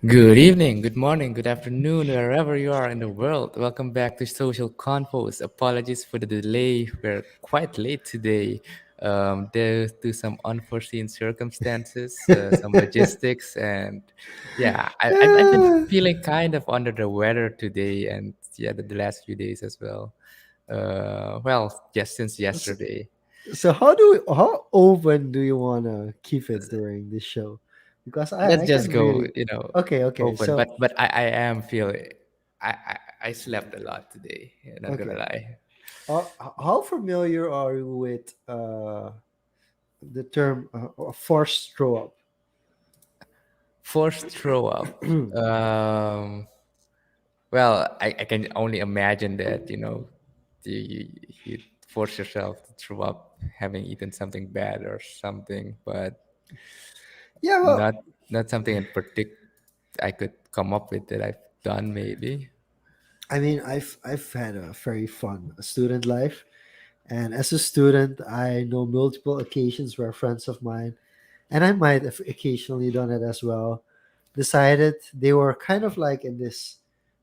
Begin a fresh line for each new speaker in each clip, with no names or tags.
Good evening, good morning, good afternoon, wherever you are in the world. Welcome back to Social Confoes. Apologies for the delay. We're quite late today due to some unforeseen circumstances, some logistics, and yeah, I've been
Yeah.
feeling kind of under the weather today, and yeah, the last few days as well. Well, just since
So,
yesterday.
so how open do you want to keep it during this show? Because
Let's
I
just
can
go,
really okay.
open.
So
But I am feeling I slept a lot today. Not gonna
okay,
lie.
how familiar are you with the term forced throw up?
Forced throw up. Um, well, I can only imagine that you force yourself to throw up having eaten something bad or something, but
Yeah, well,
not not something in particular I could come up with that I've done maybe.
I mean, I've had a very fun student life, and as a student, I know multiple occasions where friends of mine, and I might have occasionally done it as well, decided they were kind of like in this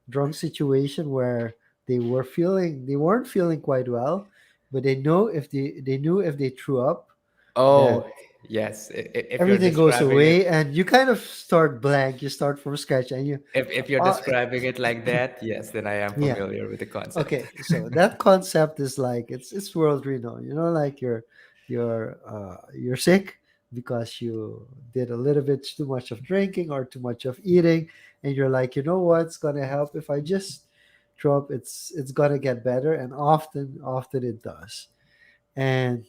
drunk situation where they weren't feeling quite well, but they knew if they threw up that
Oh, yes. If you're
everything goes
describing it
away, and you kind of start blank, you start from scratch, and you
if you're
uh,
describing it like that, yes, then I am
yeah.
familiar with the concept.
Okay, so that concept is like it's world renowned. You know, like you're sick because you did a little bit too much of drinking or too much of eating, and you're like, you know what's gonna help if I just throw up? It's gonna get better, and often it does. And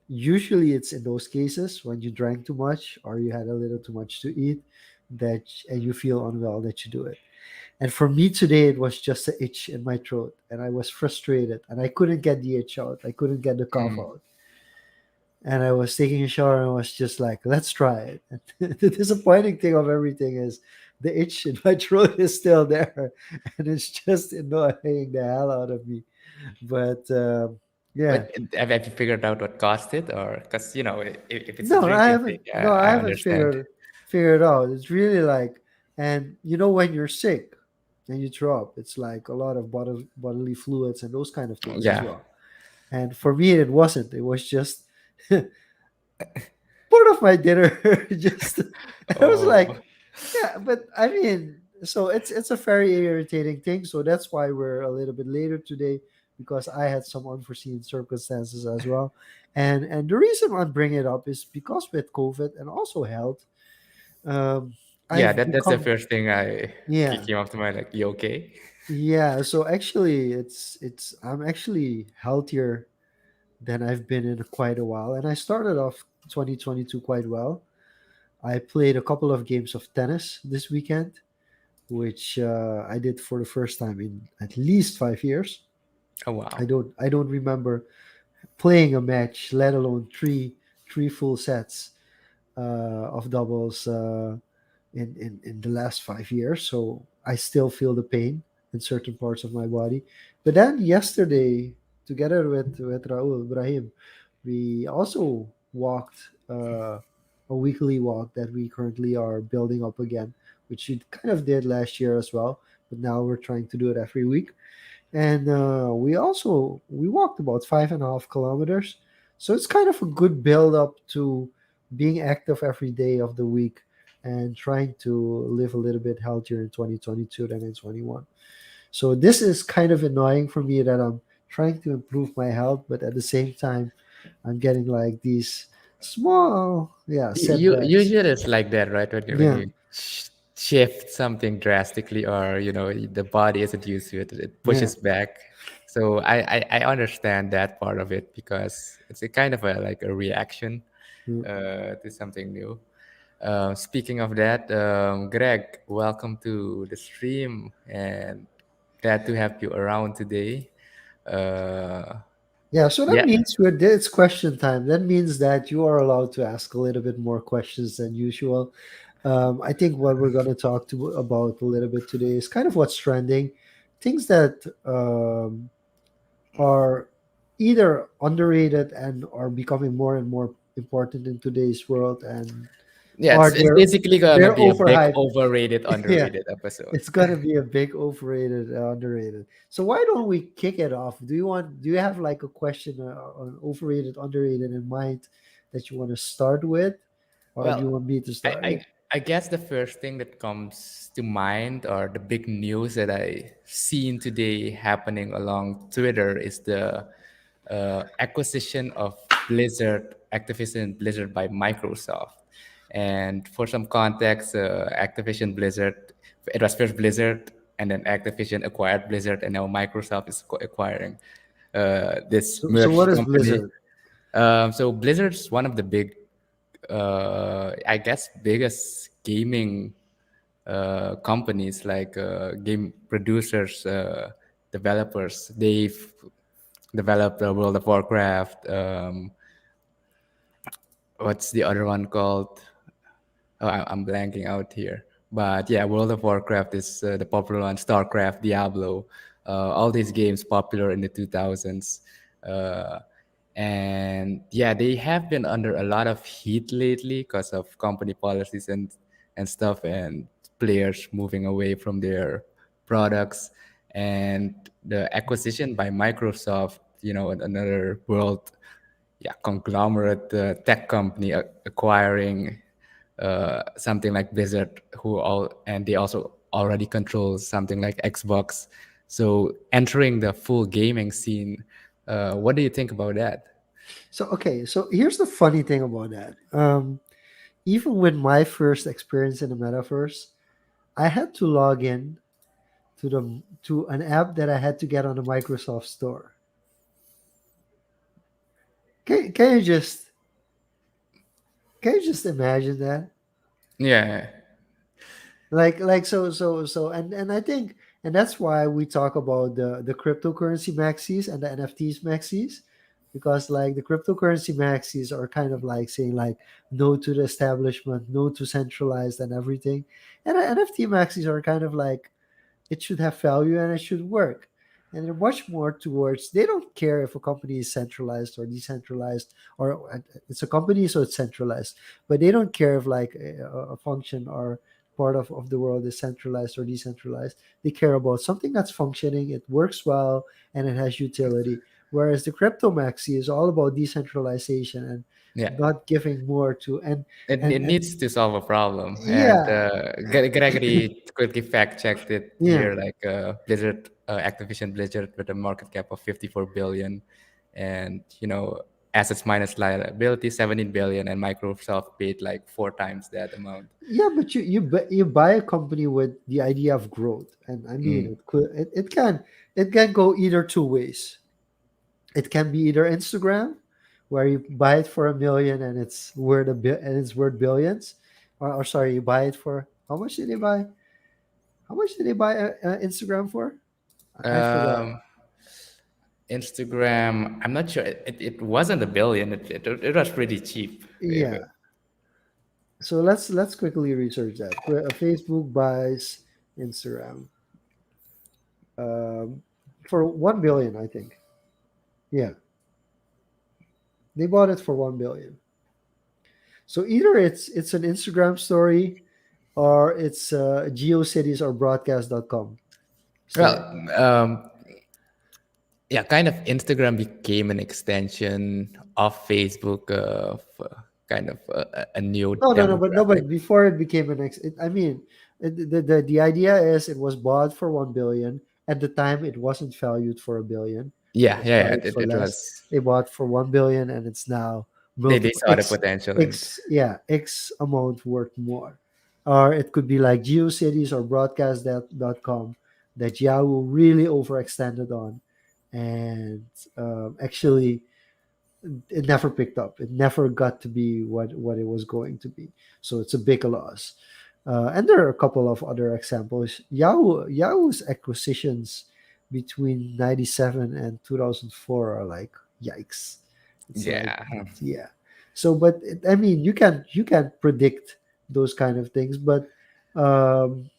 usually it's in those cases when you drank too much or you had a little too much to eat that and you feel unwell that you do it. And for me today, it was just an itch in my throat, and I was frustrated, and I couldn't get the itch out. I couldn't get the cough
Mm.
out, and I was taking a shower, and I was just like, "Let's try it." And the disappointing thing of everything is, the itch in my throat is still there, and it's just annoying the hell out of me. But yeah,
But have you figured out what caused it, or because if it's a
no,
drinking thing,
No, I
I
haven't
understand.
figured it out. It's really like, and you know, when you're sick and you throw up, it's like a lot of bodily fluids and those kind of things as
Yeah.
well. And for me, it wasn't. It was just part of my dinner. Just I was
Oh,
like, yeah, but I mean, so it's a very irritating thing. So that's why we're a little bit later today, because I had some unforeseen circumstances as well. And the reason I'm bringing it up is because with COVID and also health, um,
yeah.
I've
That's the
become
first thing I
yeah.
came up to mind. Like, you okay?
Yeah, so actually it's I'm actually healthier than I've been in quite a while, and I started off 2022 quite well. I played a couple of games of tennis this weekend, which I did for the first time in at least 5 years.
Oh wow.
I don't remember playing a match, let alone three full sets of doubles in the last 5 years. So I still feel the pain in certain parts of my body. But then yesterday, together with Raul Ibrahim, we also walked a weekly walk that we currently are building up again, which we kind of did last year as well. But now we're trying to do it every week. And we walked about 5.5 kilometers. So it's kind of a good build up to being active every day of the week and trying to live a little bit healthier in 2022 than in 21. So this is kind of annoying for me that I'm trying to improve my health, but at the same time, I'm getting like these small, yeah, setbacks.
Usually it's like that, right? When
Yeah,
you shift something drastically, or the body isn't used to it, it
yeah.
pushes back. So I understand that part of it because it's a kind of like a reaction
Yeah.
to something new. Speaking of that, Greg, welcome to the stream and glad to have you around today. Uh,
Yeah, so that
yeah,
means it's question time. That means that you are allowed to ask a little bit more questions than usual. I think what we're going to talk to about a little bit today is kind of what's trending, things that are either underrated and are becoming more and more important in today's world, and
Yeah,
are
it's basically gonna
they're
be a big
overhyped.
overrated,
Yeah,
underrated episode.
it's gonna be a big overrated, underrated. So why don't we kick it off? Do you have like a question on overrated, underrated in mind that you want to start with, or do you
Well,
want me to
I,
start it?
I I guess the first thing that comes to mind, or the big news that I seen today happening along Twitter, is the acquisition of Activision Blizzard by Microsoft. And for some context, Activision Blizzard, it was first Blizzard, and then Activision acquired Blizzard, and now Microsoft is acquiring this
So what
merged
is
company.
Blizzard?
So Blizzard's one of the big, I guess, biggest gaming companies, like game producers, developers. They've developed World of Warcraft. What's the other one called? Oh, I'm blanking out here. But yeah, World of Warcraft is the popular one. StarCraft, Diablo, all these games popular in the 2000s. Uh, and yeah, they have been under a lot of heat lately because of company policies and stuff, and players moving away from their products. And the acquisition by Microsoft, another world, yeah, conglomerate tech company acquiring something like Blizzard, and they also already control something like Xbox. So entering the full gaming scene, what do you think about that?
So okay, so here's the funny thing about that. Even with my first experience in the metaverse, I had to log in to an app that I had to get on the Microsoft Store. Can you just imagine that?
Yeah,
And I think, and that's why we talk about the cryptocurrency maxis and the NFTs maxis, because like the cryptocurrency maxis are kind of like saying like no to the establishment, no to centralized and everything, and the NFT maxis are kind of like it should have value and it should work. And they're much more towards they don't care if a company is centralized or decentralized, or it's a company so it's centralized, but they don't care if like a function or part of the world is centralized or decentralized. They care about something that's functioning, it works well, and it has utility. Whereas the crypto maxi is all about decentralization and
yeah.
not giving more to
It
and
needs to solve a problem. And
yeah,
Gregory quickly fact checked it
yeah.
here, like Activision Blizzard with a market cap of 54 billion, and assets minus liability 17 billion, and Microsoft paid like four times that amount.
Yeah, but you buy a company with the idea of growth, and I mean
Mm.
it can go either two ways. It can be either Instagram, where you buy it for 1 million and it's worth billions, or sorry, you buy it for how much did they buy? How much did they buy Instagram for? I forgot.
Um, Instagram, I'm not sure. It wasn't a billion. It was pretty cheap.
Yeah, so let's quickly research that. Facebook buys Instagram um, for 1 billion, I think. Yeah, they bought it for 1 billion. So either it's an Instagram story or it's GeoCities or broadcast.com
Well,
story.
yeah, kind of Instagram became an extension of Facebook, kind of a new
No, no, no, but no,
demographic.
but before it became an ex, I mean, the idea is it was bought for 1 billion. At the time, it wasn't valued for 1 billion. It
Yeah,
was
yeah, yeah.
valued for
It
less.
was.
They bought for 1 billion, and it's now
They
multiple
saw the potential in it.
x amount worth more. Or it could be like GeoCities or broadcast.com that Yahoo really overextended on, and actually it never picked up. It never got to be what it was going to be. So it's a big loss. And there are a couple of other examples. Yahoo's acquisitions between 97 and 2004 are like yikes. It's like
Yeah,
yeah. So, but I mean, you can predict those kind of things. But um,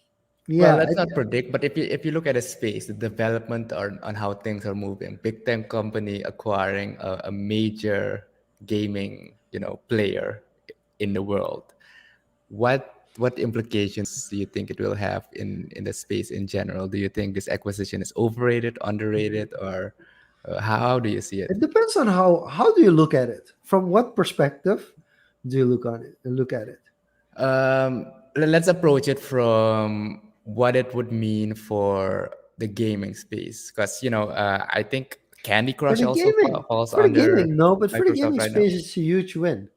Well,
yeah,
let's not predict, but if you look at a space, the development on how things are moving, big time company acquiring a major gaming, player in the world, what implications do you think it will have in the space in general? Do you think this acquisition is overrated, underrated, or how do you see it?
it depends on how do you look at it. From what perspective do you look at it?
Let's approach it from what it would mean for the gaming space, because I think Candy
For
Crush
the
also
gaming,
falls
for the
under
gaming, no, but for the
Microsoft
gaming
right now.
space, it's a huge win.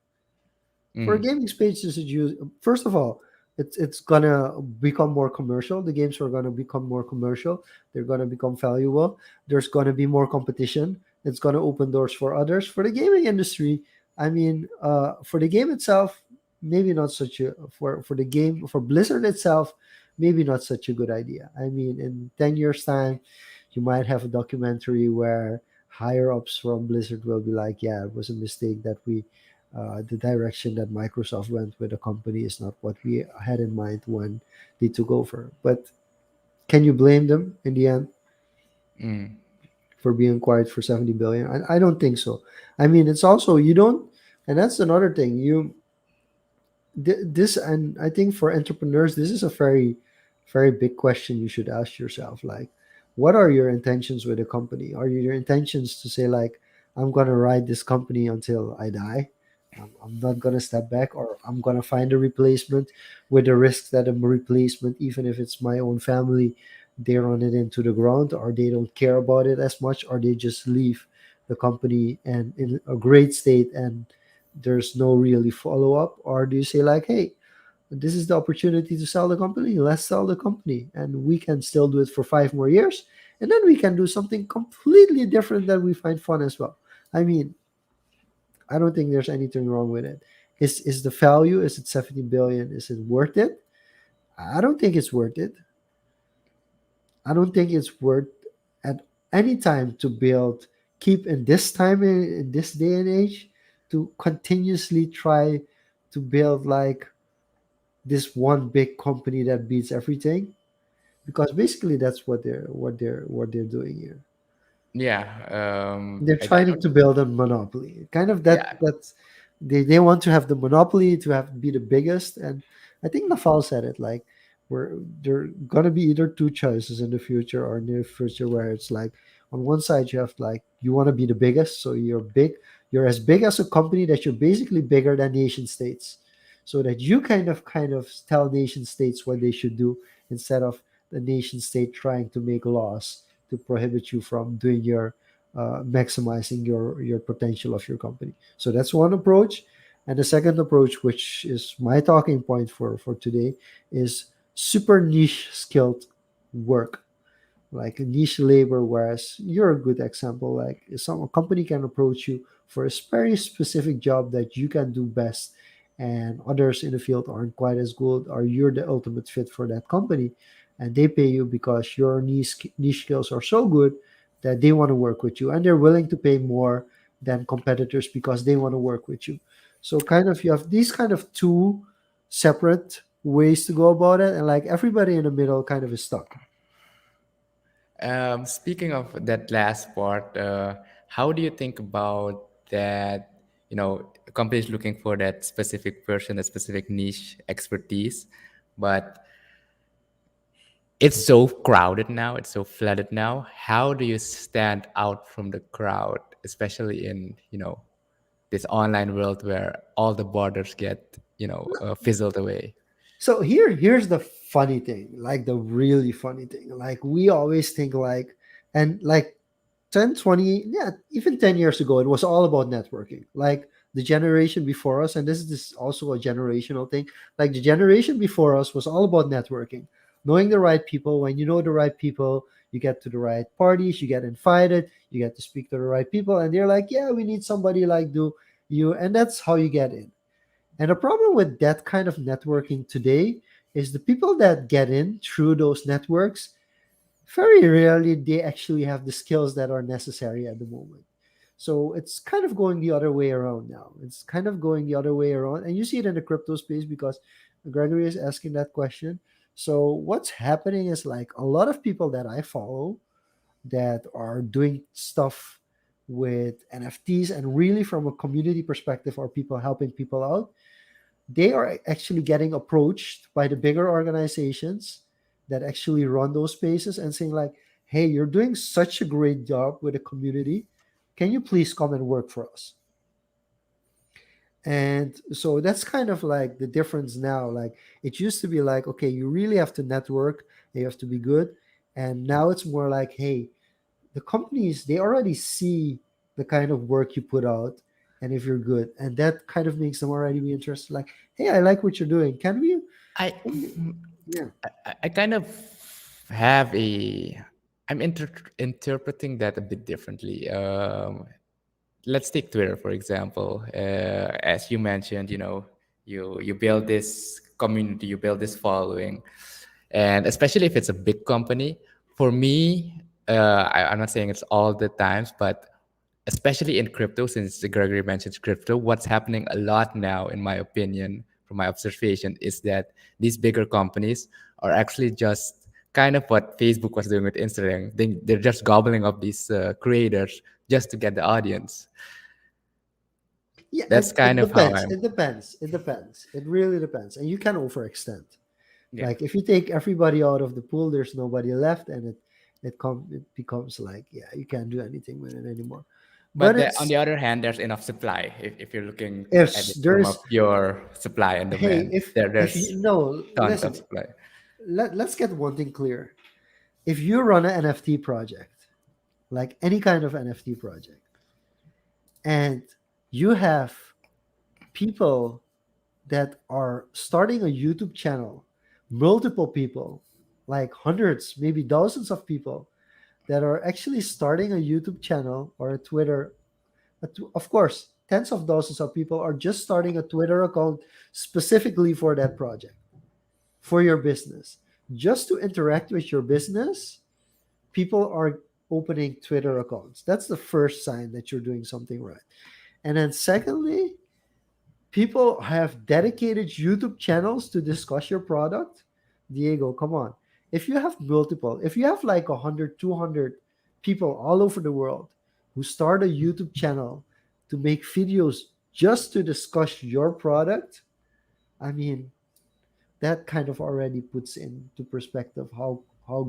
For a
Mm.
gaming space, it's a huge. First of all, it's gonna become more commercial. The games are gonna become more commercial. They're gonna become valuable. There's gonna be more competition. It's gonna open doors for others. For the gaming industry, I mean, for the game itself, maybe not such a for the game for Blizzard itself, maybe not such a good idea. I mean, in 10 years' time, you might have a documentary where higher ups from Blizzard will be like, "Yeah, it was a mistake that the direction that Microsoft went with the company is not what we had in mind when they took over." But can you blame them in the end
Mm.
for being acquired for 70 billion? I don't think so. I mean, it's also you don't, and that's another thing. This, and I think for entrepreneurs, this is a very big question you should ask yourself. Like, what are your intentions with the company? Are your intentions to say like, I'm gonna ride this company until I die? I'm not gonna step back, or I'm gonna find a replacement with the risks that a replacement, even if it's my own family, they run it into the ground, or they don't care about it as much, or they just leave the company and in a great state and there's no really follow up? Or do you say like, hey, this is the opportunity to sell the company, let's sell the company and we can still do it for 5 more years, and then we can do something completely different that we find fun as well? I mean, I don't think there's anything wrong with it. Is the value, is it 70 billion, is it worth it? I don't think it's worth it. I don't think it's worth at any time to build, keep in this time, in this day and age, to continuously try to build like this one big company that beats everything, because basically that's what they're doing here.
Yeah,
They're
I
trying
don't.
to build a monopoly, kind of
Yeah.
that's they want to have the monopoly, to have be the biggest. And I think Nafal said it like, where there gonna be either two choices in the future or near future, where it's like, on one side you have like, you want to be the biggest, so you're as big as a company that you're basically bigger than nation states, so that you kind of tell nation states what they should do, instead of the nation state trying to make laws to prohibit you from doing your maximizing your potential of your company. So that's one approach. And the second approach, which is my talking point for today, is super niche skilled work, like a niche labor. Whereas you're a good example, like if some a company can approach you for a very specific job that you can do best, and others in the field aren't quite as good, or you're the ultimate fit for that company, and they pay you because your niche skills are so good that they want to work with you, and they're willing to pay more than competitors because they want to work with you. So kind of you have these kind of two separate ways to go about it, and like everybody in the middle kind of is stuck.
Speaking of that last part, how do you think about that? Companies looking for that specific person, that specific niche expertise, but it's so crowded now, it's so flooded now. How do you stand out from the crowd, especially in this online world where all the borders get fizzled away?
So here's the funny thing, like the really funny thing. Like we always think like, and like 10, 20, yeah, even 10 years ago, it was all about networking. Like the generation before us, and this is also a generational thing. Like the generation before us was all about networking, knowing the right people. When you know the right people, you get to the right parties, you get invited, you get to speak to the right people, and they're like, yeah, we need somebody like do you, and that's how you get in. And the problem with that kind of networking today is the people that get in through those networks, very rarely they actually have the skills that are necessary at the moment. So it's kind of going the other way around now. It's kind of going the other way around. And you see it in the crypto space because Gregory is asking that question. So what's happening is like a lot of people that I follow that are doing stuff with NFTs and really from a community perspective are people helping people out. They are actually getting approached by the bigger organizations that actually run those spaces and saying like, hey, you're doing such a great job with the community. Can you please come and work for us? And so that's kind of like the difference now. Like it used to be like, okay, you really have to network, you have to be good. And now it's more like, hey, the companies, they already see the kind of work you put out and if you're good. And that kind of makes them already be interested. Like, hey, I like what you're doing.
I
Can we yeah.
I kind of have a I'm interpreting that a bit differently. Let's take Twitter for example. As you mentioned, you build this community, you build this following, and especially if it's a big company. For me, I'm not saying it's all the times, but especially in crypto, since Gregory mentioned crypto, what's happening a lot now, in my opinion, from my observation, is that these bigger companies are actually just kind of what Facebook was doing with Instagram. They're just gobbling up these creators just to get the audience.
Yeah,
That's
it
kind of how
depends.
I'm.
It depends. It depends. It really depends. And you can overextend.
Yeah.
Like if you take everybody out of the pool, there's nobody left and it becomes like, yeah, you can't do anything with it anymore.
But
But
on
it's
the other hand, there's enough supply. If you're looking at
if
it from a
there's
pure supply and
hey,
demand,
if
there's
you no,
tons of
listen,
supply.
let's get one thing clear. If you run an NFT project, like any kind of NFT project, and you have people that are starting a YouTube channel, multiple people, like hundreds, maybe dozens of people that are actually starting a YouTube channel or a Twitter. Of course, tens of thousands of people are just starting a Twitter account specifically for that project, for your business. Just to interact with your business, people are opening Twitter accounts. That's the first sign that you're doing something right. And then, secondly, people have dedicated YouTube channels to discuss your product. Diego, come on. If you have multiple, if you have like 100, 200 people all over the world who start a YouTube channel to make videos just to discuss your product, I mean, that kind of already puts into perspective how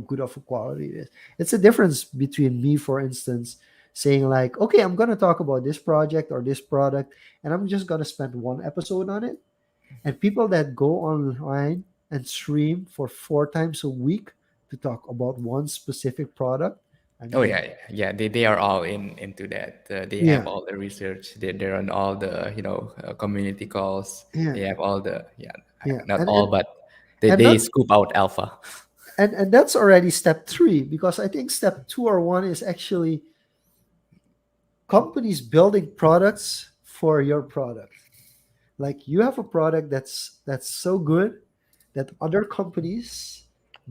good of a quality it is. It's a difference between me, for instance, saying like, okay, I'm gonna talk about this project or this product, and I'm just gonna spend one episode on it. And people that go online and stream for 4 times a week to talk about one specific product. I
Oh
mean,
yeah, yeah, yeah. They are all into that. They have
yeah,
all the research. They're on all the community calls.
yeah,
They have all the
yeah,
not
and
all, but they
and
they
not
scoop out alpha.
and that's already step three because I think step two or one is actually companies building products for your product. Like you have a product that's so good that other companies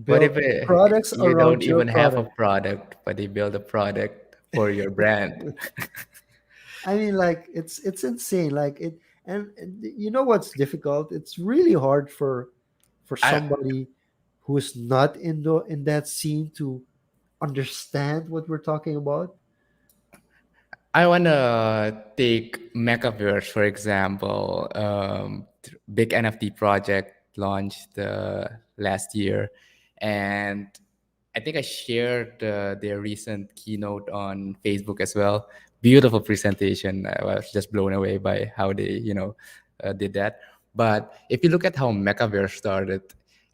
What if
build products
you don't
around your
even have a
product.
product, but they build a product for your brand?
I mean, like it's insane. Like and you know what's difficult? It's really hard for
I
somebody who is not in that scene to understand what we're talking about.
I wanna take Mechaverse for example. Big NFT project launched last year, and I think I shared their recent keynote on Facebook as well. Beautiful presentation. I was just blown away by how they did that. But if you look at how Mechaverse started,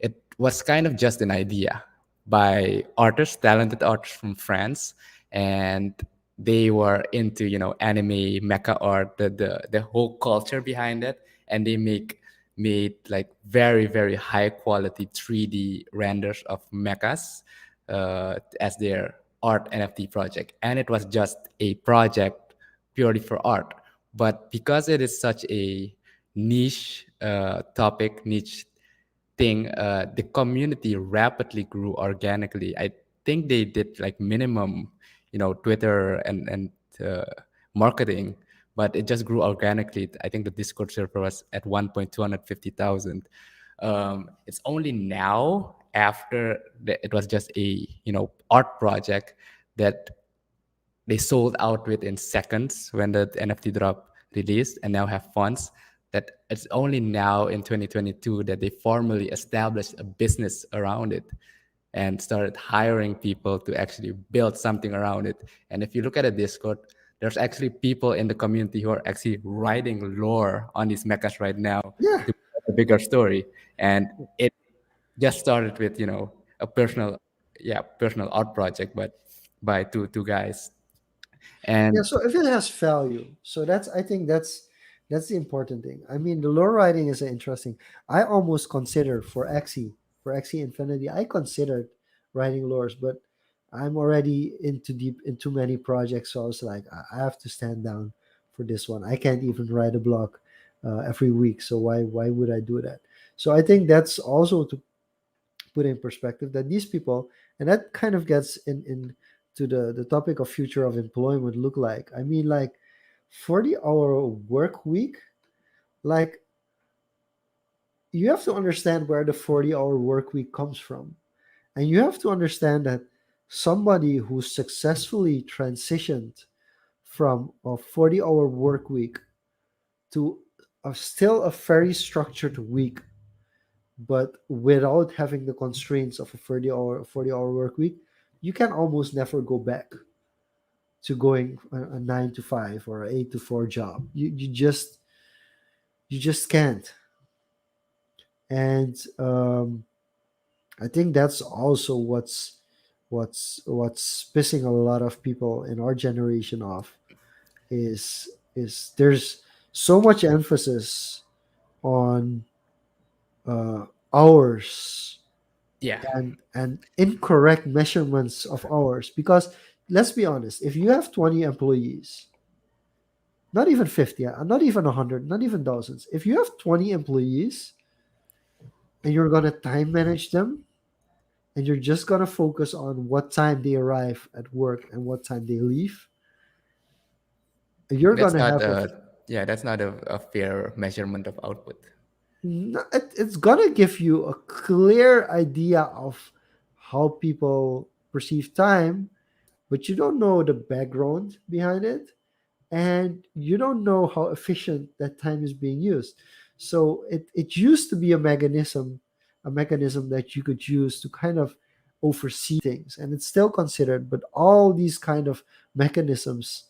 it was kind of just an idea by artists, talented artists from France, and they were into anime mecha art, the whole culture behind it, and they made like very very high quality 3D renders of mechas as their art NFT project, and it was just a project purely for art. But because it is such a niche topic, niche thing, the community rapidly grew organically. I think they did like minimum, Twitter and uh, marketing, but it just grew organically. I think the Discord server was at 1.250,000. It's only now after it was just a art project that they sold out within seconds when the NFT drop released and now have funds. That it's only now in 2022 that they formally established a business around it and started hiring people to actually build something around it. And if you look at the Discord, there's actually people in the community who are actually writing lore on these mechas right now
Yeah.
to tell a bigger story. And it just started with a personal art project, but by two guys.
Yeah,
And
so if it has value, so that's I think that's the important thing. I mean, the lore writing is interesting. I almost considered for Xe Infinity, I considered writing lores, but I'm already into deep into many projects, so I was like, I have to stand down for this one. I can't even write a blog every week, so why would I do that? So I think that's also to put in perspective that these people, and that kind of gets in to the topic of future of employment look like. I mean, like 40-hour work week, like you have to understand where the 40-hour work week comes from, and you have to understand that somebody who successfully transitioned from a 40-hour work week to still a very structured week, but without having the constraints of a 40-hour work week, you can almost never go back to going a 9 to 5 or an 8 to 4 job. You just can't. And I think that's also what's pissing a lot of people in our generation off, is there's so much emphasis on uh, hours
yeah,
and incorrect measurements of hours, because let's be honest, if you have 20 employees, not even 50, not even 100, not even thousands, if you have 20 employees and you're going to time manage them, and you're just going to focus on what time they arrive at work and what time they leave, you're going
that's
to
not
have
a yeah, that's not a fair measurement of output.
it's going to give you a clear idea of how people perceive time, but you don't know the background behind it, and you don't know how efficient that time is being used. So it used to be a mechanism that you could use to kind of oversee things, and it's still considered, but all these kind of mechanisms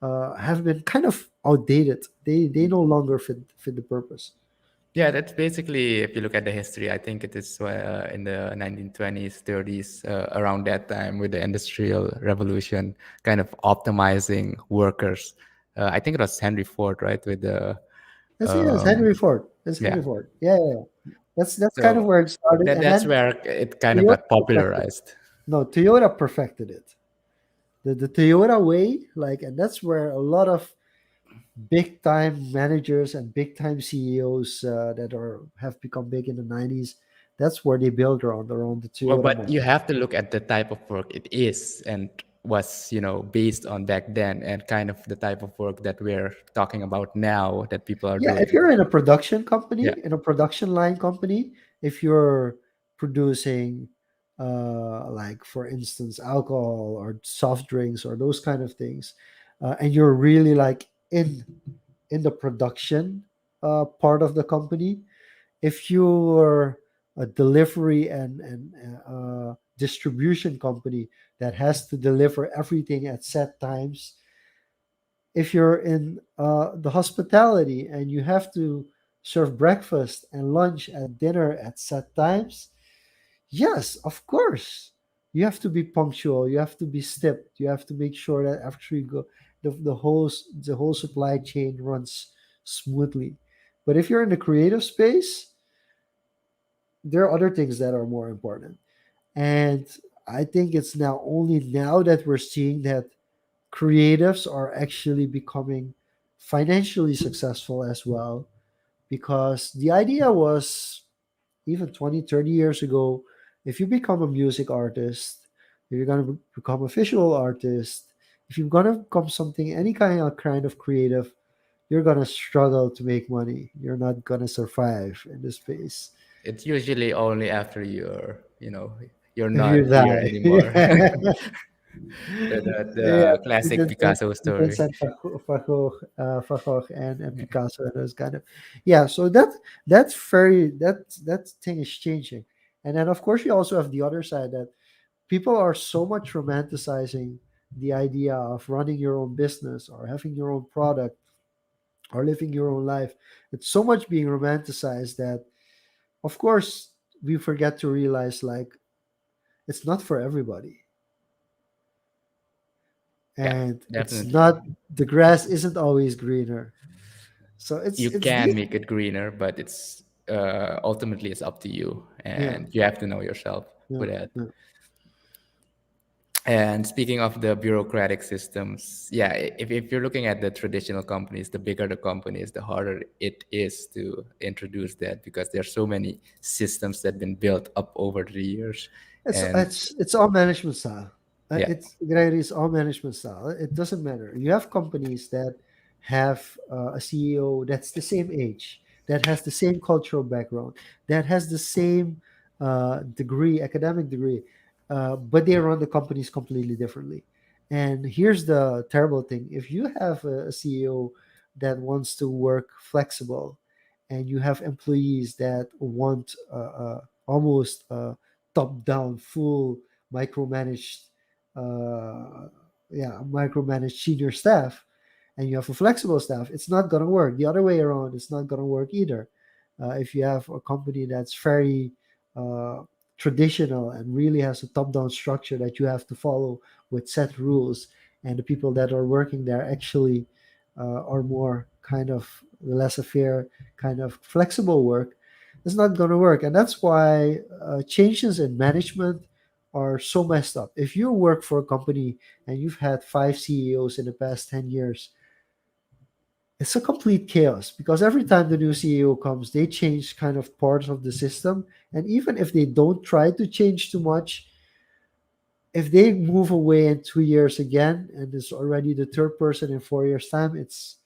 have been kind of outdated. They no longer fit the purpose.
Yeah, that's basically, if you look at the history, I think it is in the 1920s, 30s, around that time with the Industrial Revolution, kind of optimizing workers. I think it was Henry Ford, right? With the
That's it. It's
um,
Henry Ford. It's
yeah.
Henry Ford. Yeah, yeah, yeah. That's kind of
So
where it started, and
that's
then
where it kind of
Toyota
got
perfected it.
popularized.
No, Toyota perfected it. The Toyota way, like, and that's where a lot of big time managers and big time CEOs that are have become big in the 90s. That's where they build around the
Well,
Toyota
but you
model.
have to look at the type of work it is and was, based on back then and kind of the type of work that we're talking about now that people are
Yeah, if
doing.
you're in a production
Yeah.
company, in a production line company, if you're producing, like for instance, alcohol or soft drinks or those kind of things, and you're really like in the production part of the company, if you're a delivery and distribution company that has to deliver everything at set times, if you're in the hospitality and you have to serve breakfast and lunch and dinner at set times, yes, of course, you have to be punctual, you have to be stepped, you have to make sure that after you go, the whole supply chain runs smoothly. But if you're in the creative space, there are other things that are more important. And I think it's now only now that we're seeing that creatives are actually becoming financially successful as well, because the idea was, even 20, 30 years ago, if you become a music artist, you're going to become a visual artist, If you're gonna become something, any kind of creative, you're gonna struggle to make money. You're not gonna survive in this space
It's usually only after you're
if you
not here
die.
anymore.
Yeah, yeah.
The classic Picasso story.
Vincent Van Gogh and Picasso and those kind of, yeah. So that thing is changing, and then of course you also have the other side that people are so much romanticizing the idea of running your own business or having your own product or living your own life. It's so much being romanticized that, of course, we forget to realize like it's not for everybody,
Yeah,
and it's
definitely.
not, the grass isn't always greener. So
You
it's
can
these,
make it greener, but it's ultimately it's up to you,
yeah,
and you have to know yourself
yeah,
with that.
yeah.
And speaking of the bureaucratic systems, yeah, if you're looking at the traditional companies, the bigger the companies, the harder it is to introduce that because there's so many systems that have been built up over the years. And
It's all management style.
yeah,
It's all management style. It doesn't matter. You have companies that have a CEO that's the same age, that has the same cultural background, that has the same degree, academic degree, but they run the companies completely differently. And here's the terrible thing: if you have a CEO that wants to work flexible, and you have employees that want almost top down, full micromanaged, uh, micromanaged senior staff, and you have a flexible staff, it's not going to work. The other way around, it's not going to work either. If you have a company that's very uh, traditional and really has a top down structure that you have to follow with set rules, and the people that are working there actually are more kind of laissez faire, kind of flexible work, it's not going to work. And that's why changes in management are so messed up. If you work for a company and you've had five CEOs in the past 10 years, it's a complete chaos because every time the new CEO comes, they change kind of parts of the system. And even if they don't try to change too much, if they move away in 2 years again, and it's already the third person in 4 years' time, it's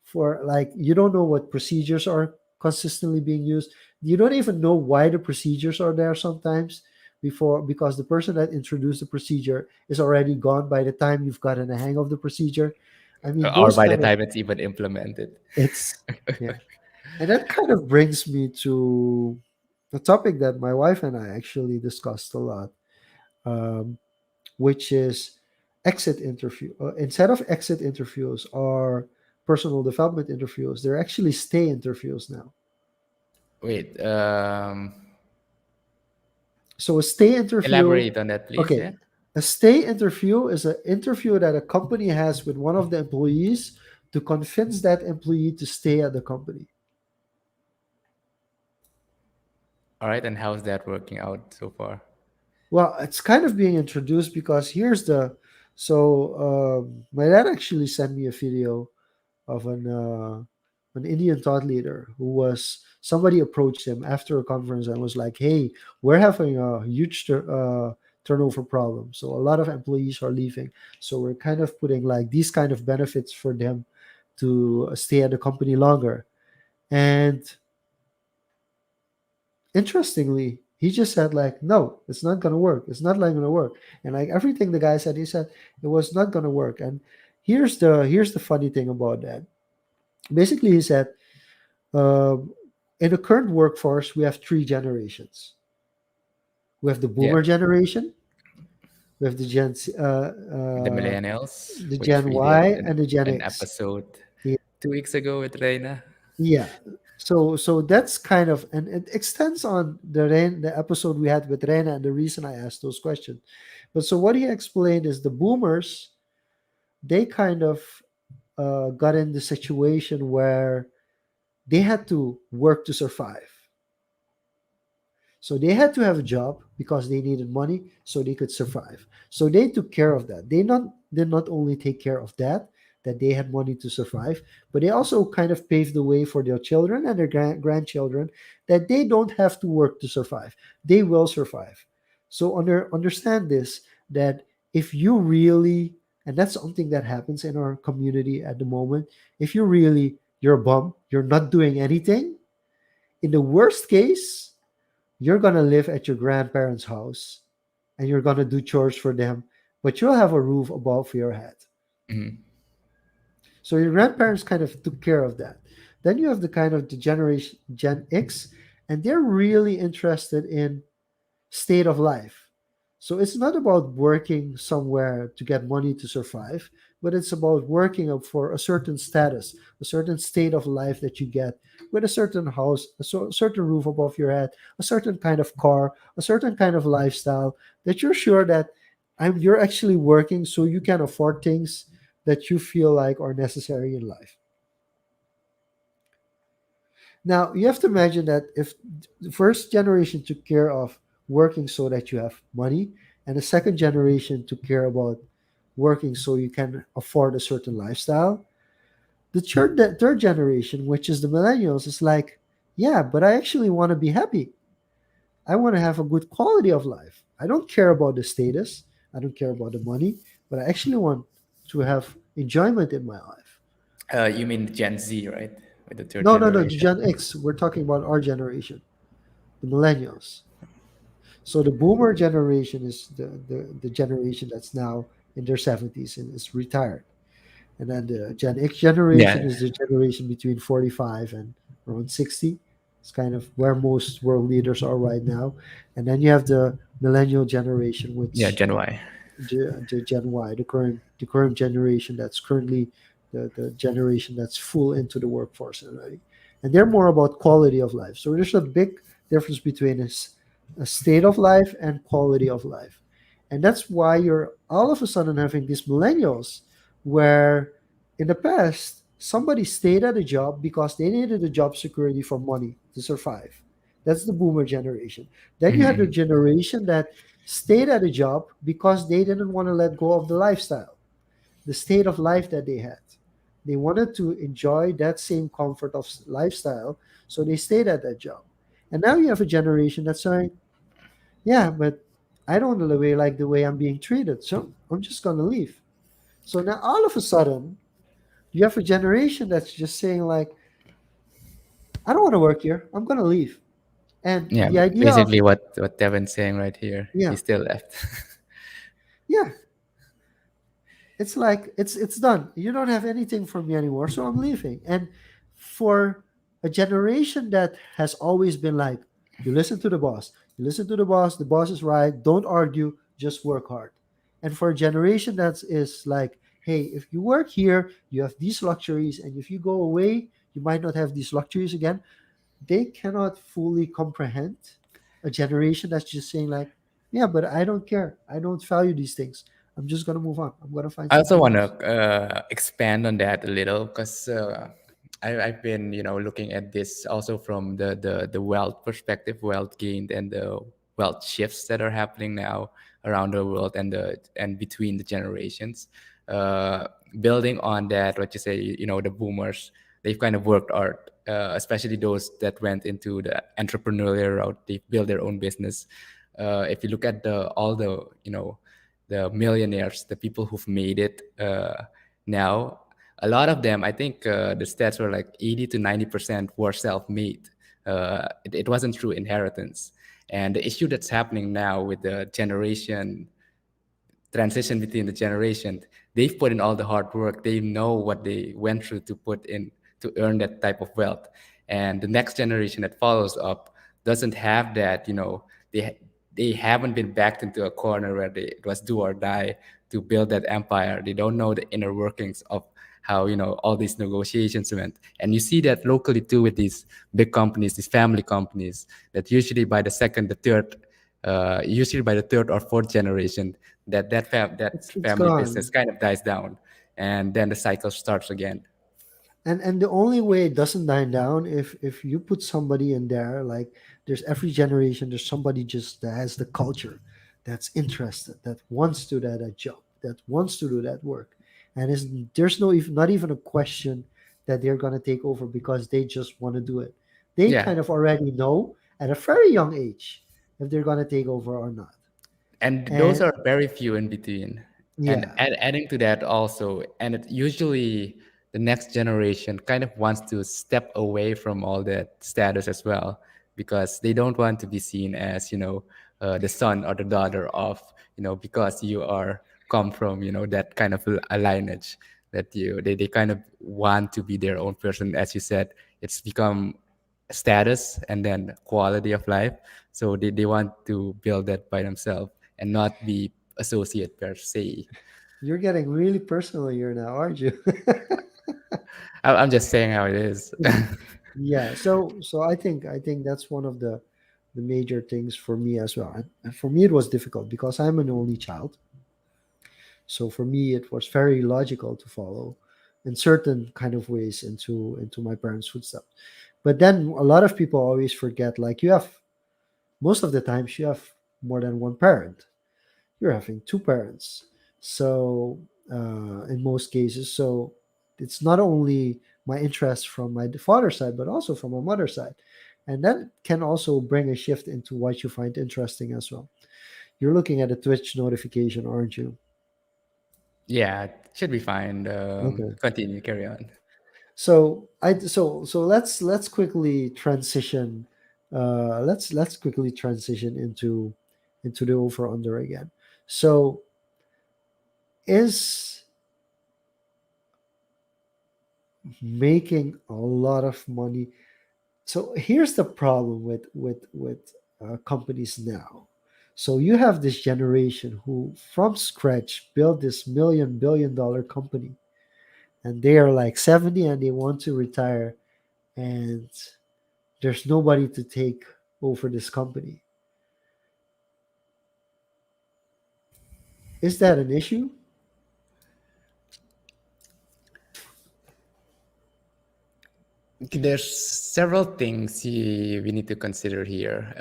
for like you don't know what procedures are consistently being used. You don't even know why the procedures are there sometimes before, because the person that introduced the procedure is already gone by the time you've gotten a hang of the procedure. I mean,
or
those
by the
kind of,
time it's even implemented.
it's, yeah. And that kind of brings me to a topic that my wife and I actually discussed a lot, um, which is exit interview. Instead of exit interviews or personal development interviews, they're actually stay interviews now.
Wait,
So a stay interview,
elaborate on that, please.
okay,
Yeah.
a stay interview is an interview that a company has with one of the employees to convince that employee to stay at the company.
All right, and how's that working out so far?
Well, it's kind of being introduced because here's the, my dad actually sent me a video of an Indian thought leader who was, somebody approached him after a conference and was like, "Hey, we're having a huge turnover problem. So a lot of employees are leaving. So we're kind of putting like these kind of benefits for them to stay at the company longer." And interestingly, he just said like, "No, it's not gonna work. It's not like gonna work." And like everything the guy said, he said it was not gonna work. And here's the funny thing about that. Basically, he said, Um, in the current workforce, we have three generations. We have the
Yeah,
boomer generation, we have
the millennials,
the
which
Gen
we did
Y, and the Gen
an
X.
episode
Yeah.
2 weeks ago with Reina.
Yeah. So that's kind of, and it extends on the episode we had with Rena and the reason I asked those questions. But so what he explained is the boomers, they kind of got in the situation where they had to work to survive. So they had to have a job because they needed money so they could survive. So they took care of that. They not did not only take care of that they had money to survive, but they also kind of paved the way for their children and their grandchildren that they don't have to work to survive. They will survive. So understand this, that if you really And that's something that happens in our community at the moment. If you're a bum, you're not doing anything, in the worst case, you're going to live at your grandparents' house and you're going to do chores for them, but you'll have a roof above your head.
Mhm.
So your grandparents kind of took care of that. Then you have the kind of the generation Gen X, and they're really interested in state of life. So it's not about working somewhere to get money to survive, but it's about working up for a certain status, a certain state of life that you get with a certain house, certain roof above your head, a certain kind of car, a certain kind of lifestyle that you're sure that you're actually working so you can afford things that you feel like are necessary in life. Now, you have to imagine that if the first generation took care of working so that you have money, and the second generation took care about working so you can afford a certain lifestyle, the third generation, which is the millennials, is like, yeah, but I actually want to be happy. I want to have a good quality of life. I don't care about the status, I don't care about the money, but I actually want to have enjoyment in my life.
You mean Gen Z, right? With the third
No, no, no, the
generation.
Gen X, we're talking about our generation, the millennials. So the boomer generation is the generation that's now in their 70s and is retired. And then the Gen X generation
Yeah,
is the generation between 45 and around 60. It's kind of where most world leaders are right now. And then you have the millennial generation,
yeah,
which
Gen Y.
the Gen Y, the current generation that's currently the generation that's full into the workforce already, and they're more about quality of life. So there's a big difference between a state of life and quality of life, and that's why you're all of a sudden having these millennials, where in the past somebody stayed at a job because they needed a job security for money to survive. That's the boomer generation. Then you had the
Mhm.
generation that stayed at a job because they didn't want to let go of the lifestyle, the state of life that they had. They wanted to enjoy that same comfort of lifestyle, so they stayed at that job. And now you have a generation that's saying, "Yeah, but I don't really like the way I'm being treated, so I'm just gonna leave." So now all of a sudden, you have a generation that's just saying like, "I don't want to work here. I'm gonna leave." And
Yeah,
the idea of
basically what Devin's saying right here. He
yeah,
still left.
yeah, it's like it's done. You don't have anything for me anymore, so I'm leaving. And for a generation that has always been like, you listen to the boss, you listen to the boss is right, don't argue, just work hard. And for a generation that is like, hey, if you work here, you have these luxuries, and if you go away, you might not have these luxuries again. They cannot fully comprehend a generation that's just saying like, yeah, but I don't care, I don't value these things, I'm just gonna move on, I'm gonna find
I also
something
want to
else.
expand on that a little because I've been, looking at this also from the wealth perspective, wealth gained and the wealth shifts that are happening now around the world and between the generations. Uh, Building on that, what you say, the boomers, they've kind of worked hard, especially those that went into the entrepreneurial route. They built their own business. If you look at the millionaires, the people who've made it now, a lot of them, I think the stats were like 80 to 90% were self-made. It wasn't through inheritance. And the issue that's happening now with the transition between the generations, they've put in all the hard work. They know what they went through to put in to earn that type of wealth. And the next generation that follows up doesn't have that. They haven't been backed into a corner where it was do or die to build that empire. They don't know the inner workings of how all these negotiations went. And you see that locally too with these big companies, these family companies, that usually by the third or fourth generation, that
It's
family business
gone.
kind of dies down, and then the cycle starts again.
And the only way it doesn't die down, if you put somebody in there, like there's every generation there's somebody just that has the culture, that's interested, that wants to do that job, that wants to do that work, and there's not even a question that they're going to take over because they just want to do it. They
Yeah,
kind of already know at a very young age if they're going to take over or not.
and those
And
are very few in between. And
Yeah,
adding to that also, and it usually the next generation kind of wants to step away from all that status as well, because they don't want to be seen as, the son or the daughter of, because you are come from, that kind of a lineage, that they kind of want to be their own person. As you said, it's become status and then quality of life. So they want to build that by themselves and not be associate per se.
you're getting really personal here now, aren't you?
I'm just saying how it is.
Yeah. So I think that's one of the major things for me as well. And for me, it was difficult because I'm an only child. So for me, it was very logical to follow in certain kind of ways into my parents' footsteps. But then a lot of people always forget, like, you have most of the times you have more than one parent. You're having two parents. So in most cases, so it's not only my interest from my father's side, but also from my mother's side. And that can also bring a shift into what you find interesting as well. You're looking at a Twitch notification, aren't you?
Yeah, it should be fine.
Okay.
Continue, carry on.
So let's quickly transition. Let's quickly transition into the over under again. So is making a lot of money. So here's the problem with companies now. So you have this generation who from scratch built this million billion dollar company, and they are like 70 and they want to retire, and there's nobody to take over this company. Is that an issue?
There's several things we need to consider here,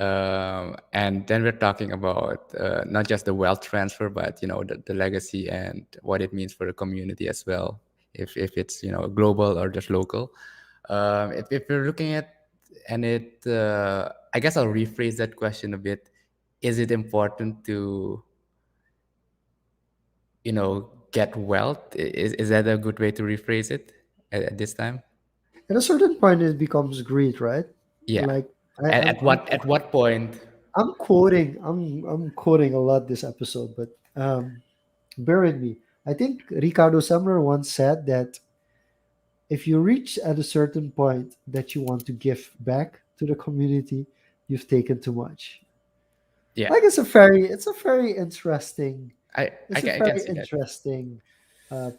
and then we're talking about not just the wealth transfer, but the legacy and what it means for the community as well. If it's global or just local. If you're looking at, and I guess I'll rephrase that question a bit. Is it important to get wealth? Is that a good way to rephrase it at this time?
At a certain point, it becomes greed, right?
Yeah.
Like I,
At,
I'm
at
I'm
what at what point?
I'm quoting a lot this episode, but bear with me. I think Ricardo Sumner once said that if you reach at a certain point that you want to give back to the community, you've taken too much.
Yeah,
Like it's a very interesting it's a
I can
very
see that.
interesting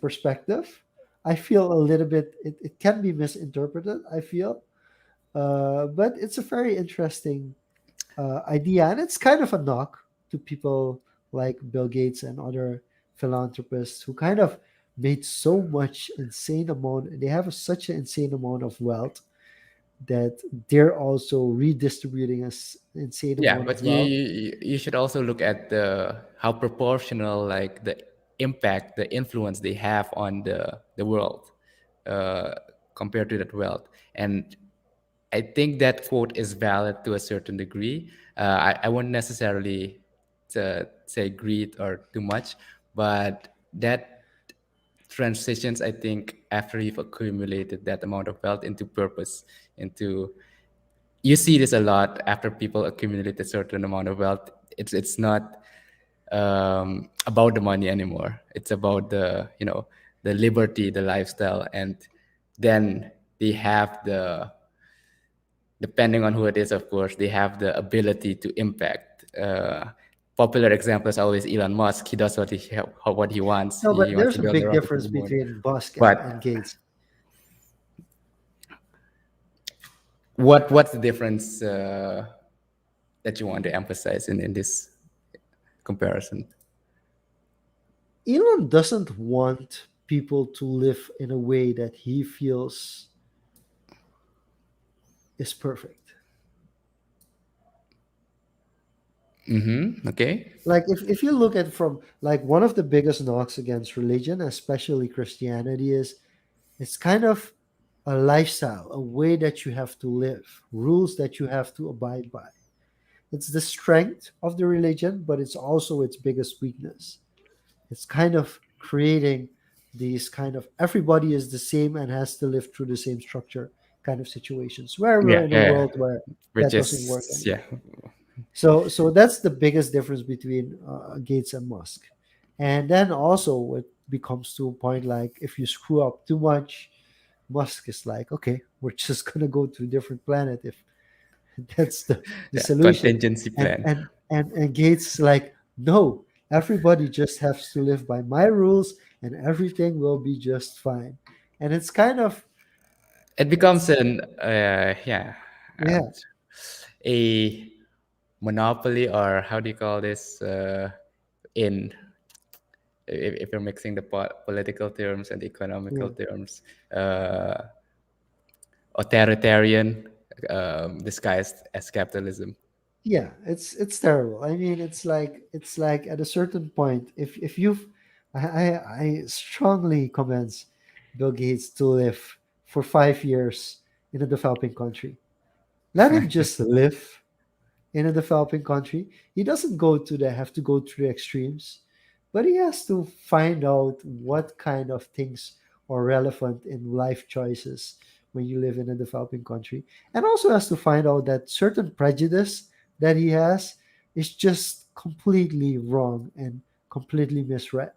perspective. I feel a little bit it can be misinterpreted. I feel, but it's a very interesting idea, and it's kind of a knock to people like Bill Gates and other philanthropists who kind of made so much insane amount. They have such an insane amount of wealth that they're also redistributing insane
Yeah,
amount of
but you
wealth.
you you should also look at the how proportional, like the impact, the influence they have on the world, uh, compared to that wealth. And I think that quote is valid to a certain degree. I won't necessarily say greed or too much, but that transitions, I think, after you've accumulated that amount of wealth into purpose, into you see this a lot after people accumulate a certain amount of wealth. It's not about the money anymore. It's about the liberty, the lifestyle, and then they have depending on who it is, of course, they have the ability to impact. Popular example is always Elon Musk. He does what he wants.
No,
He
but
wants to
there's a
build a
big
rocket to
difference
the moon.
between Musk and
But
Gates.
what's the difference that you want to emphasize in this comparison?
Elon doesn't want people to live in a way that he feels is perfect.
Mm-hmm. Okay.
Like if you look at from like one of the biggest knocks against religion, especially Christianity, is it's kind of a lifestyle, a way that you have to live, rules that you have to abide by. It's the strength of the religion, but it's also its biggest weakness. It's kind of creating these kind of everybody is the same and has to live through the same structure kind of situations where we're
Yeah,
in a
yeah, yeah.
world where
Which
that doesn't work
is yeah.
anymore. So that's the biggest difference between Gates and Musk. And then also it becomes to a point like if you screw up too much, Musk is like, okay, we're just gonna go to a different planet if that's the
Yeah,
solution.
contingency
And
plan.
and and Gates is like, no, everybody just has to live by my rules and everything will be just fine. And it's kind of
It becomes
it's
an yeah,
yeah,
a monopoly, or how do you call this, in if you're mixing the political terms and economical
yeah.
terms, uh, authoritarian disguised as capitalism.
Yeah, it's terrible. I mean, it's like at a certain point, if you've, I strongly commend Bill Gates to live for 5 years in a developing country. Let him just live in a developing country. He doesn't go to the have to go to the extremes, but he has to find out what kind of things are relevant in life choices when you live in a developing country, and also has to find out that certain prejudice that he has is just completely wrong and completely misread.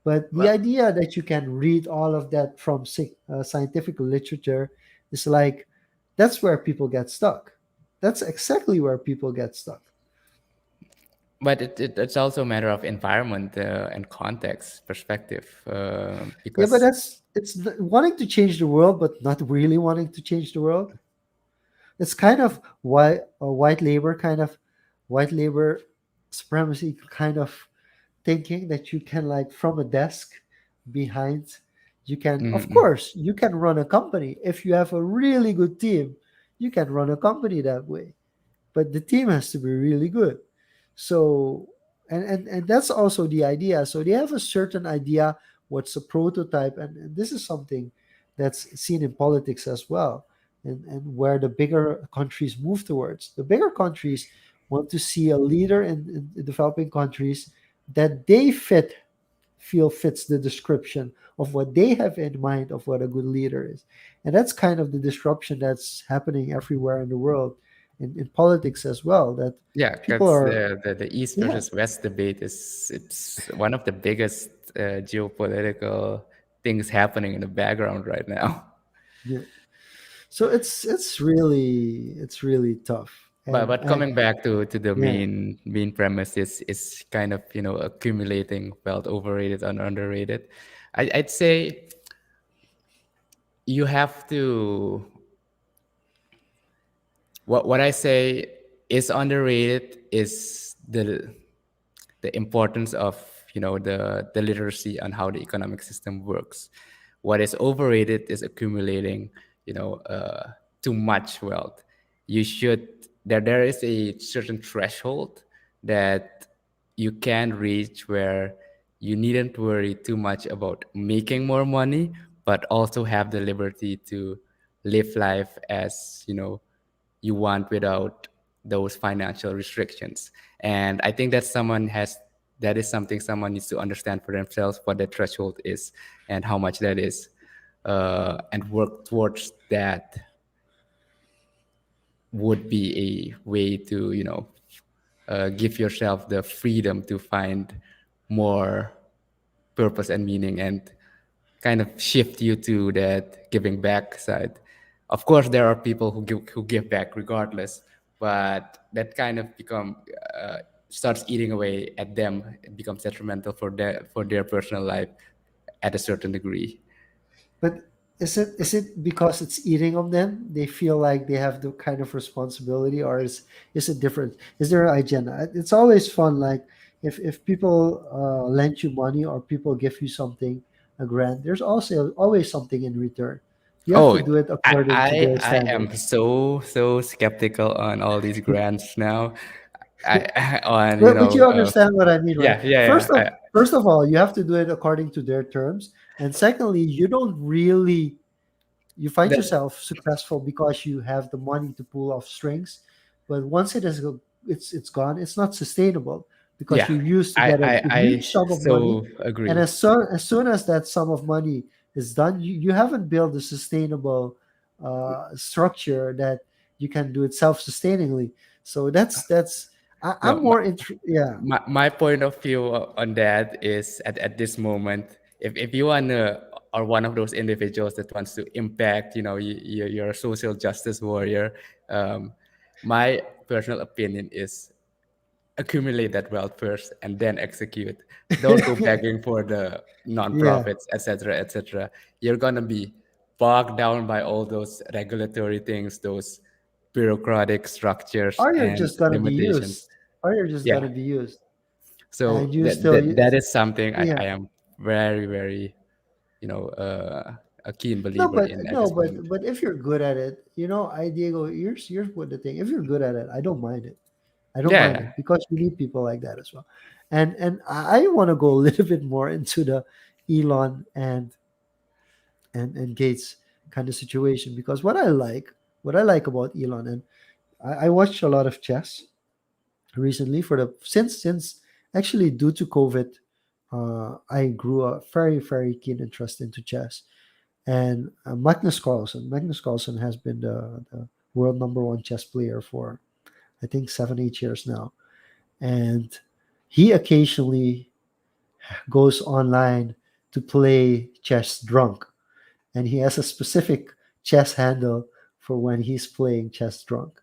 But the
Well,
idea that you can read all of that from scientific literature is like that's where people get stuck. That's exactly where people get stuck.
but it's also a matter of environment and context perspective,
Yeah, but
because
that's wanting to change the world, but not really wanting to change the world. It's kind of white labor, kind of white labor supremacy, kind of thinking that you can like from a desk behind, you can of
mm,
course you can run a company if you have a really good team. You can run a company that way, but the team has to be really good. So and that's also the idea. So they have a certain idea what's a prototype, and this is something that's seen in politics as well, and where the bigger countries move towards. The bigger countries want to see a leader in developing countries that they feel fits the description of what they have in mind of what a good leader is. And that's kind of the disruption that's happening everywhere in the world, in politics as well, that
yeah,
people
because
are,
the East
yeah,
versus West debate is it's one of the biggest geopolitical things happening in the background right now.
yeah. So it's really tough.
But
And
coming back to the
yeah,
main premise is kind of, accumulating wealth, overrated and underrated. I'd say you have to, what I say is underrated is the importance of, the literacy and how the economic system works. What is overrated is accumulating, too much wealth. You should there is a certain threshold that you can reach where you needn't worry too much about making more money, but also have the liberty to live life as you want without those financial restrictions. And I think that is something someone needs to understand for themselves, what the threshold is and how much that is, and work towards that would be a way to give yourself the freedom to find more purpose and meaning, and kind of shift you to that giving back side. Of course, there are people who give back regardless, but that kind of starts eating away at them. It becomes detrimental for their personal life at a certain degree.
but is it because it's eating of them? They feel like they have the kind of responsibility, or is it different? Is there an agenda? It's always fun, like if people lend you money or people give you something, a grant. There's also always something in return. You have to
Oh,
do it
I
according to
I,
their
I am
standards.
so skeptical on all these grants now. On
But you understand what I mean, right?
yeah, yeah,
First
yeah.
of first of all, you have to do it according to their terms, and secondly, you don't really you find
That
yourself successful because you have the money to pull off strings, but once it's gone, it's not sustainable because
Yeah,
you're used to
I
get a
I,
huge
I
sum of money,
so
and
agree.
as soon as that sum of money is done, you haven't built a sustainable structure that you can do it self-sustainingly. So that's I'm
No,
more yeah.
my point of view on that is at this moment, if you are one of those individuals that wants to impact, you're a social justice warrior. um, my personal opinion is accumulate that wealth first and then execute. Don't go begging for the
Yeah.
nonprofits, etc., etc. You're gonna be bogged down by all those regulatory things, those bureaucratic structures
Or you're
and
just gonna be
limitations.
used. Or you're just
Yeah.
gonna be used. And
So
you
that
still,
that, that is something
yeah.
I am very, very, a keen
No,
believer
but
in at
no,
this moment.
but if you're good at it, I Diego, here's what the thing. If you're good at it, I don't mind it. I don't mind
Yeah.
it because we need people like that as well. And I want to go a little bit more into the Elon and Gates kind of situation, because what I like about Elon, and I watched a lot of chess recently for the since actually due to COVID, I grew a very very keen interest into chess. And Magnus Carlsen has been the world number one chess player for I think 7 8 years now, and he occasionally goes online to play chess drunk, and he has a specific chess handle for when he's playing chess drunk,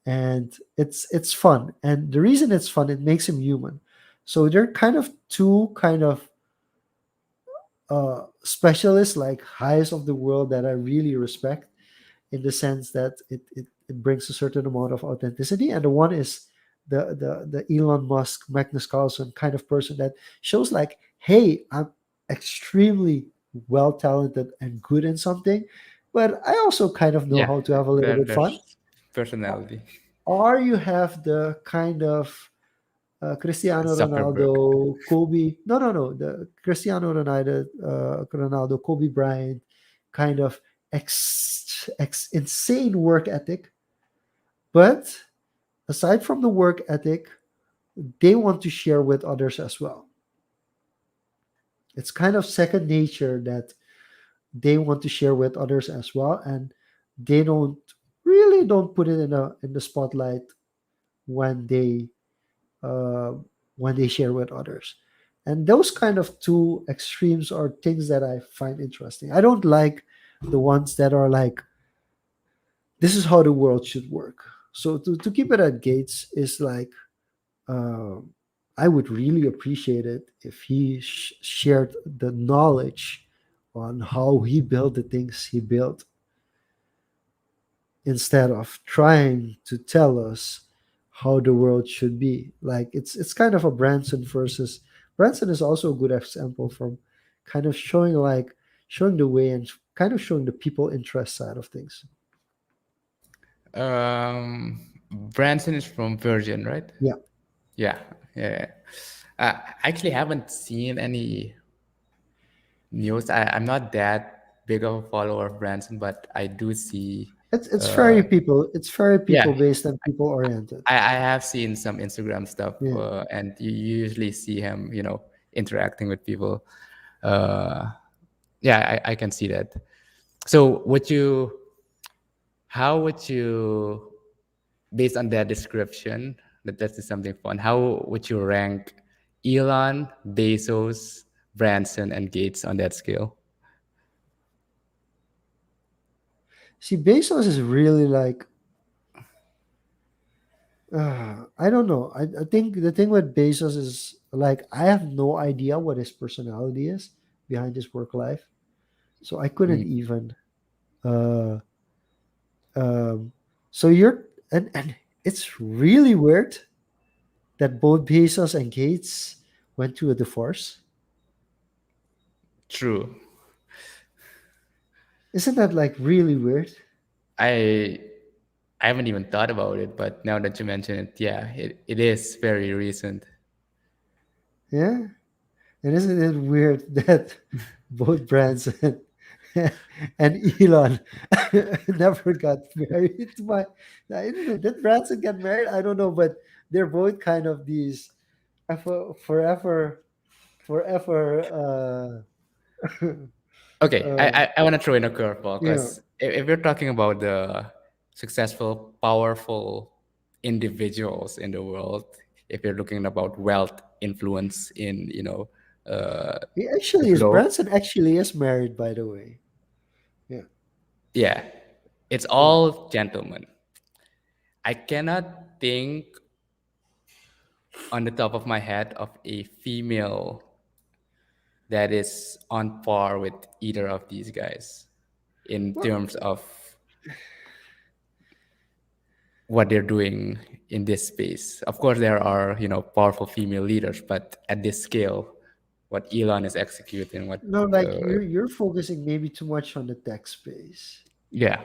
and it's fun. And the reason it's fun, it makes him human. So they're kind of two kind of specialists, like highs of the world, that I really respect, in the sense that it brings a certain amount of authenticity. And the one is the Elon Musk, Magnus Carlsen kind of person that shows like, hey, I'm extremely well talented and good in something, but I also kind of know
Yeah.
how to have a little bit fun.
There's personality.
Or you have the kind of Cristiano
Zuckerberg.
Ronaldo, Kobe. No, no, no. The Cristiano Ronaldo, Kobe Bryant, kind of insane work ethic. But aside from the work ethic, they want to share with others as well. It's kind of second nature that they want to share with others as well, and they don't put it in the spotlight when they uh, when they share with others. And those kind of two extremes are things that I find interesting. I don't like the ones that are like, this is how the world should work. So to keep it at Gates is like, um, I would really appreciate it if he shared the knowledge on how he built the things he built, instead of trying to tell us how the world should be. Like it's kind of a Branson versus Branson is also a good example from kind of showing the way and kind of showing the people interest side of things.
Branson is from Virgin, right?
Yeah.
Yeah, yeah. I actually haven't seen any news. I'm not that big of a follower of Branson, but I do see. Uh,
It's very
yeah,
people based and people oriented.
I have seen some Instagram stuff,
Yeah.
and you usually see him, interacting with people. Uh, yeah, I can see that. So, how would you, based on that description, that's something fun. How would you rank Elon, Bezos, Branson, and Gates on that scale?
See, Bezos is really like, I don't know. I think the thing with Bezos is like, I have no idea what his personality is behind his work life. So I couldn't
Mm,
even. Uh, um, so you're and it's really weird that both Bezos and Gates went through a divorce.
true.
Isn't that like really weird?
I I haven't even thought about it, but now that you mention it, yeah, it is very recent.
Yeah, and isn't it weird that both Branson and Elon never got married? I don't know. Did Branson get married? I don't know, but they're both kind of these. forever,
Okay,
uh,
I want to throw in a curveball
you know,
because if we're talking about the successful, powerful individuals in the world, if you're looking about wealth, influence in uh,
he
the
actually is
globe,
Branson actually is married, by the way. Yeah,
yeah, it's
yeah.
all gentlemen. I cannot think on the top of my head of a female that is on par with either of these guys in
Well,
terms of what they're doing in this space. Of course, there are powerful female leaders, but at this scale, what Elon is executing, what
no, like
uh,
you're focusing maybe too much on the tech space.
yeah,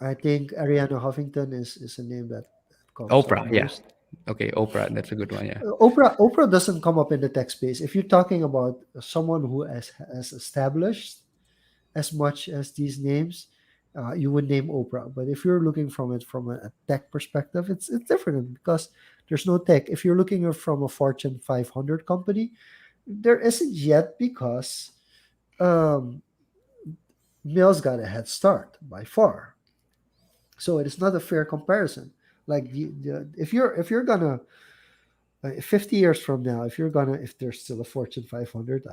I think Ariana Huffington is a name that comes up
Oprah, yeah,
most.
okay, Oprah, that's a good one, yeah,
Oprah doesn't come up in the tech space. If you're talking about someone who has established as much as these names, you would name Oprah. But if you're looking from it from a tech perspective, it's different because there's no tech. If you're looking at from a Fortune 500 company, there isn't yet because um, males got a head start by far. So it is not a fair comparison. Like if you're gonna 50 years from now, if there's still a Fortune 500,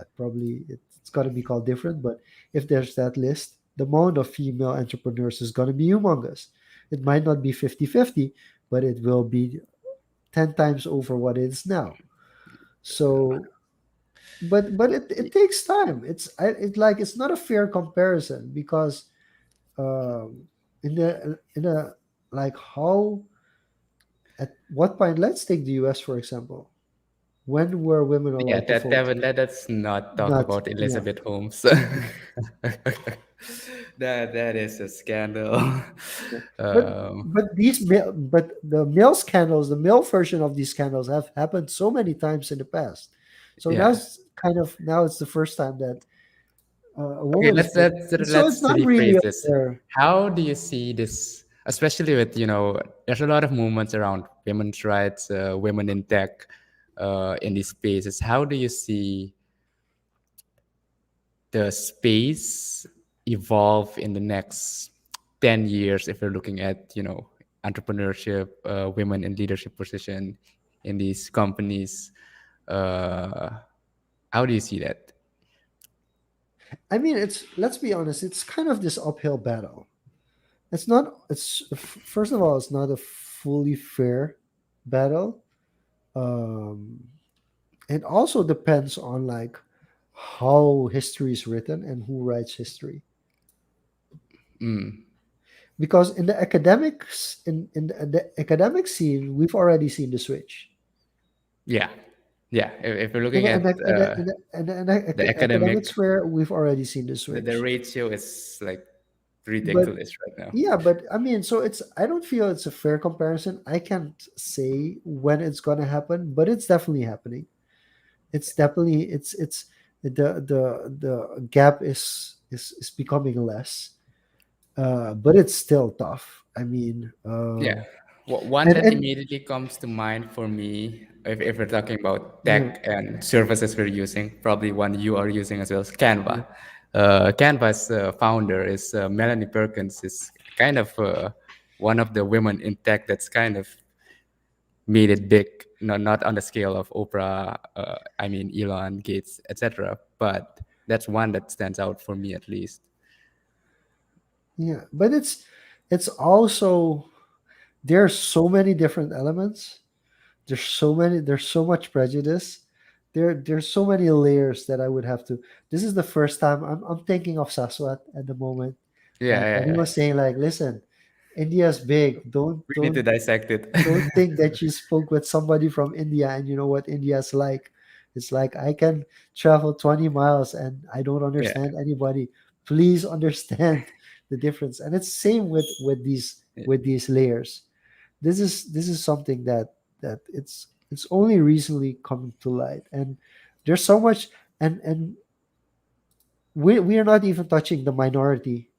it's gonna be called different. But if there's that list, the amount of female entrepreneurs is gonna be humongous. It might not be 50-50, but it will be 10 times over what it is now. So, but it takes time. It's not a fair comparison because um, in a like how at what point, let's take the US for example. When were women
yeah.
allowed to
That
vote?
Devin, let's not talk
Not
about
yeah,
Elizabeth Holmes.
yeah,
That is a scandal.
yeah. But
um,
but the male scandals, the male version of these scandals have happened so many times in the past. So
yeah.
now it's the first time that a
Okay,
woman is
let's
put.
let's
So it's
let's
not really
rephrase
up
this.
there.
How do you see this, especially with there's a lot of movements around women's rights, women in tech, in these spaces. How do you see the space evolve in the next 10 years if you're looking at entrepreneurship, women in leadership position in these companies? Uh, how do you see that?
I mean, it's let's be honest. It's kind of this uphill battle. It's not. First of all, it's not a fully fair battle. Um, it also depends on like how history is written and who writes history.
Mm,
Because in the academics in the academic scene, we've already seen the switch.
yeah, yeah. If you're
In
looking
the, in
at
the, in the, in the, in the, in
the
the academic
academic,
sphere, we've already seen the
the
switch.
ratio is like
But
ridiculous right now.
yeah, but I mean, so I don't feel it's a fair comparison. I can't say when it's gonna happen, but it's definitely happening. It's the gap is becoming less, but it's still tough. I mean,
Yeah. One that
and
immediately comes to mind for me, if we're talking about
yeah,
tech and services we're using, probably one you are using as well, is
yeah.
Canva. Canva's founder is Melanie Perkins, is kind of one of the women in tech that's kind of made it big, not on the scale of Oprah, I mean Elon, Gates, etc. But that's one that stands out for me at least.
Yeah, but it's also there's so many different elements. There's so much prejudice. There's so many layers that I would have to. This is the first time I'm thinking of Saswat at the moment.
Yeah,
Like when
yeah,
he
yeah.
was saying like, listen, India's big. Don't
We need to
don't
dissect it.
don't think that you spoke with somebody from India and you know what India's like. It's like I can travel 20 miles and I don't
Yeah,
understand anybody. Please understand the difference. And it's same
yeah,
with these layers. This is something that it's only recently come to light. And there's so much and we are not even touching the minority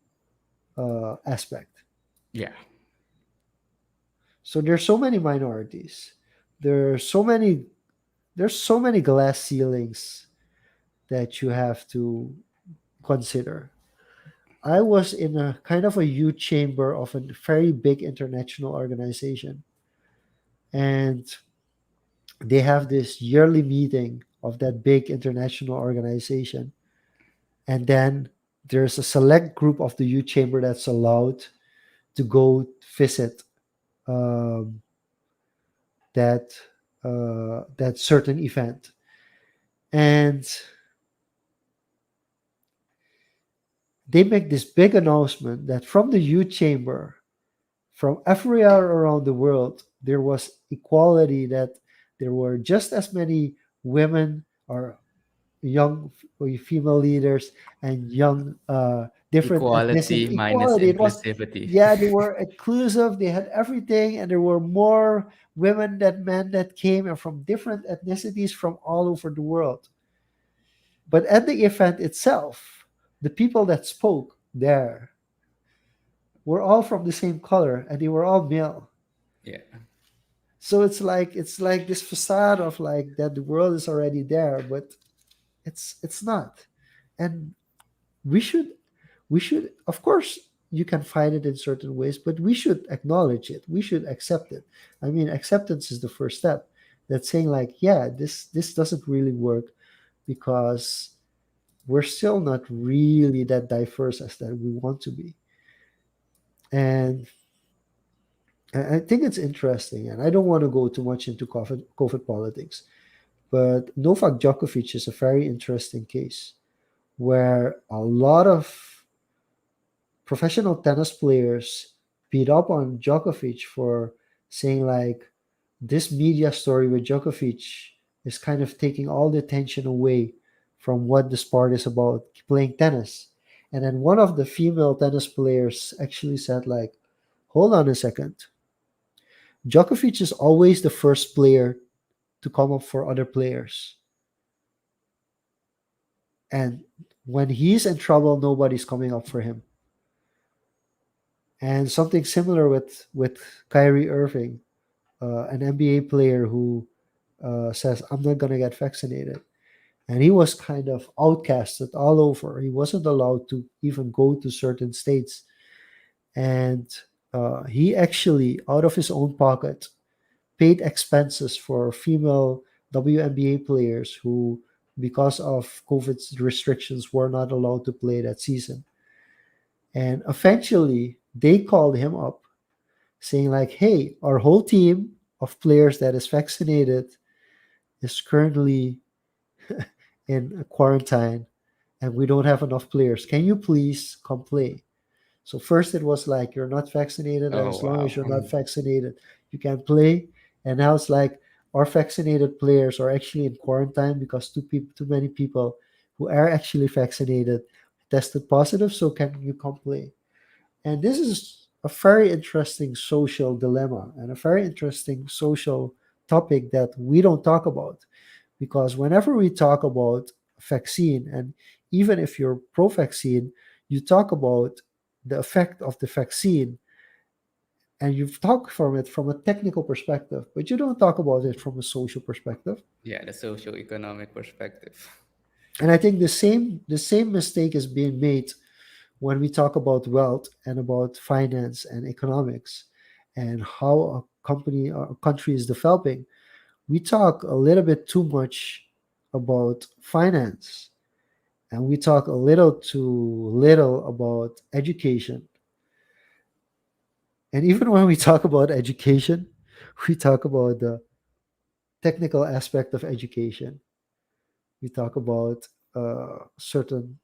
aspect.
yeah.
So there's so many minorities. there are so many there's so many glass ceilings that you have to consider. I was in a kind of a youth chamber of a very big international organization, and they have this yearly meeting of that big international organization. And then there's a select group of the youth chamber that's allowed to go visit um, that that certain event. And they make this big announcement that from the youth chamber, from everywhere around the world, there was equality, that there were just as many women or young female leaders and young different ethnicity
Equality minus
equality. It was,
inclusivity.
yeah, they were inclusive, they had everything, and there were more women than men that came, and from different ethnicities from all over the world. But at the event itself, the people that spoke there were all from the same color, and they were all male.
Yeah.
So it's like this facade of like that the world is already there, but it's not. And we should we should, of course, you can fight it in certain ways, but we should acknowledge it, we should accept it. I mean, acceptance is the first step. That's saying like, yeah, this doesn't really work, because we're still not really that diverse as that we want to be. And I think it's interesting, and I don't want to go too much into COVID politics, but Novak Djokovic is a very interesting case where a lot of professional tennis players beat up on Djokovic for saying like, this media story with Djokovic is kind of taking all the attention away from what the sport is about, playing tennis. And then one of the female tennis players actually said like, hold on a second. Djokovic is always the first player to come up for other players. And when he's in trouble, nobody's coming up for him. And something similar with Kyrie Irving, an NBA player who says, "I'm not gonna get vaccinated," and he was kind of outcasted all over. He wasn't allowed to even go to certain states, and he actually, out of his own pocket, paid expenses for female WNBA players who, because of COVID restrictions, were not allowed to play that season. And eventually, they called him up saying like, "Hey, our whole team of players that is vaccinated is currently in a quarantine, and we don't have enough players. Can you please come play?" So first it was like, you're not vaccinated, and
Oh
as long as
wow.
you're not vaccinated, you can play. And now it's like, our vaccinated players are actually in quarantine because too many people who are actually vaccinated tested positive. So can you come play? And this is a very interesting social dilemma and a very interesting social topic that we don't talk about, because whenever we talk about vaccine, and even if you're pro vaccine, you talk about the effect of the vaccine, and you talk from it from a technical perspective, but you don't talk about it from a social perspective.
Yeah, the socio-economic perspective.
And I think the same mistake is being made when we talk about wealth and about finance and economics and how a company or a country is developing. We talk a little bit too much about finance, and we talk a little too little about education. And even when we talk about education, we talk about the technical aspect of education. We talk about certain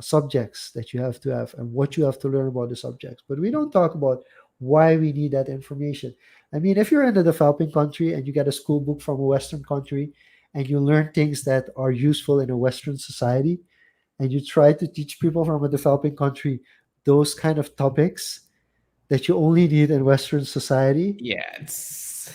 subjects that you have to have and what you have to learn about the subjects. But we don't talk about why we need that information. I mean, if you're in a developing country and you get a school book from a Western country and you learn things that are useful in a Western society, and you try to teach people from a developing country those kind of topics that you only need in Western society.
Yeah, it's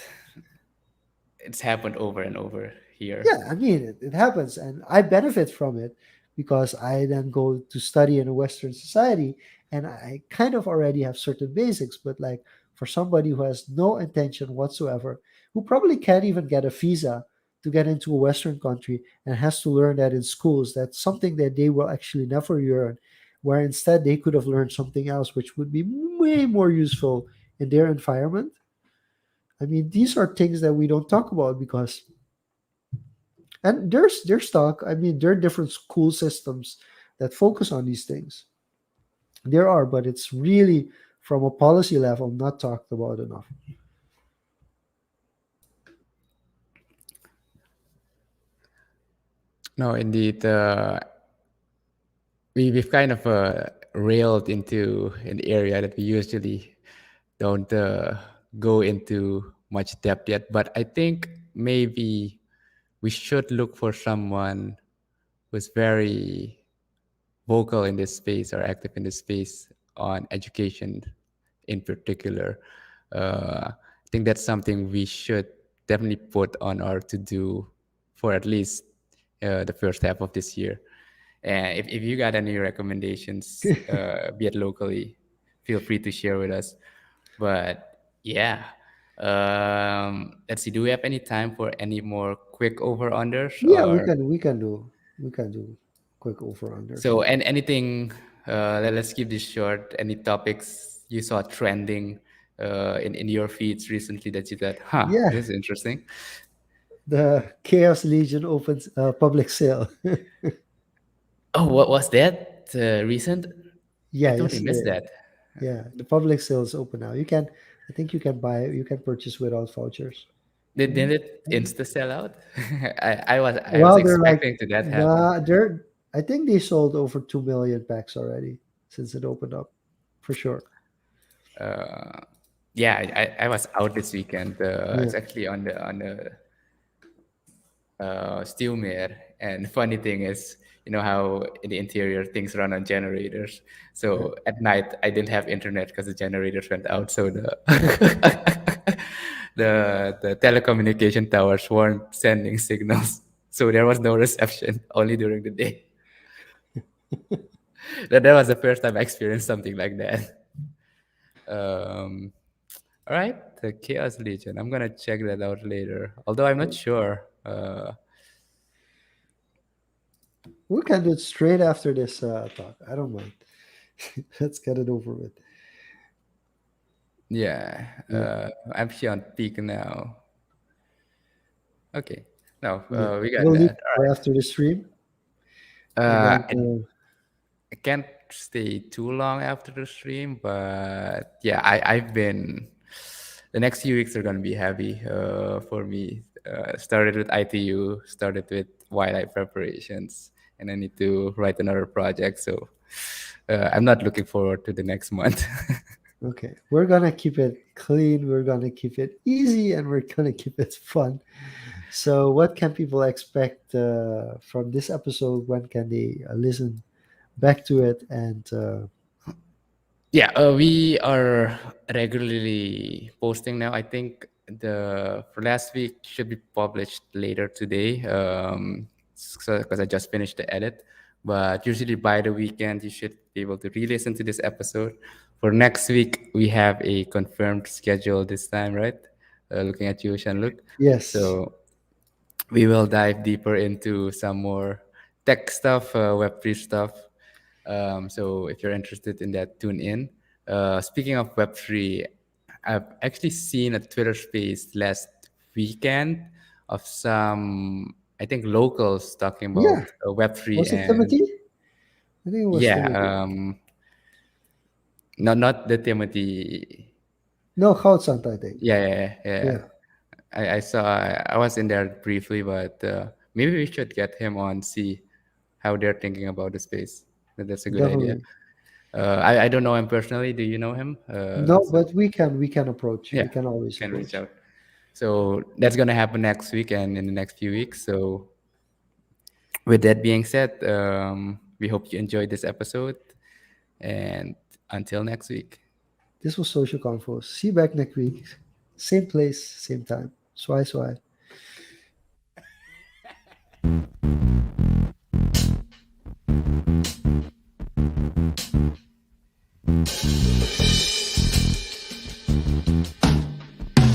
happened over and over here.
Yeah, I mean, it happens, and I benefit from it, because I then go to study in a Western society and I kind of already have certain basics. But like for somebody who has no intention whatsoever, who probably can't even get a visa to get into a Western country and has to learn that in schools, that's something that they will actually never learn, where instead they could have learned something else which would be way more useful in their environment. I mean, these are things that we don't talk about because, and there's talk. I mean, there are different school systems that focus on these things. There are, but it's really from a policy level not talked about enough.
No, indeed. We've kind of railed into an area that we usually don't go into much depth yet. But I think maybe we should look for someone who's very vocal in this space or active in this space on education in particular. I think that's something we should definitely put on our to do for at least the first half of this year. And if you got any recommendations, be it locally, feel free to share with us. But yeah, let's see. Do we have any time for any more quick over unders
Yeah,
or
we can do quick over unders.
so? And anything? Let's keep this short. Any topics you saw trending in your feeds recently that you thought, huh,
Yeah,
this is interesting.
the Chaos Legion opens public sale.
Oh, what was that? Recent? I
Yeah,
totally missed
yesterday.
that.
Yeah, the public sale is open now. I think you can purchase without vouchers.
Did
Mhm.
it insta sell out? I was
Well, they're like,
expecting to that happen.
nah, they're, I think they sold over 2 million packs already since it opened up, for sure.
Uh, yeah, I was out this weekend.
Yeah.
It's actually on the Steelmere, and funny thing is, you know how in the interior things run on generators.
Yeah.
So at night I didn't have internet because the generators went out. So the the telecommunication towers weren't sending signals. So there was no reception, only during the day. That was the first time I experienced something like that. Um, all right, the Chaos Legion. I'm gonna check that out later. Although I'm not sure.
We can do it straight after this talk. I don't mind. Let's get it over with.
Yeah,
Yeah.
I'm here on peak now. Okay, no,
Yeah.
we got
We'll leave
that.
it
All
for
right.
after the stream. And
Uh,
then,
I I can't stay too long after the stream, but yeah, I've been. The next few weeks are gonna be heavy for me. Started with ITU, started with wildlife preparations, and I need to write another project. So I'm not looking forward to the next month.
okay, we're going to keep it clean. We're going to keep it easy and we're going to keep it fun. So, what can people expect from this episode? When can they listen back to it? And
Yeah, we are regularly posting now. I think the for last week should be published later today. So because I just finished the edit, but usually by the weekend you should be able to re-listen to this episode. For next week, we have a confirmed schedule this time, right? Looking at you, Shanluk.
yes,
So we will dive deeper into some more tech stuff, Web3 stuff. So if you're interested in that, tune in. Speaking of Web3, I've actually seen a Twitter space last weekend of some, I think, locals talking
yeah.
about Web3
Was it
and
Timothy? I think it was
yeah,
Timothy.
not the Timothy.
No, Goudstand, I think.
Yeah, yeah, yeah.
Yeah,
I saw. I was in there briefly, but maybe we should get him on, see how they're thinking about the space. That's a good idea.
definitely.
I don't know him personally. Do you know him?
No,
So
but we can approach. We
yeah,
can always
can reach
approach.
out. So that's gonna happen next week and in the next few weeks. So with that being said, we hope you enjoyed this episode, and until next week.
This was Social Confoes. See you back next week. Same place, same time. Swai swai.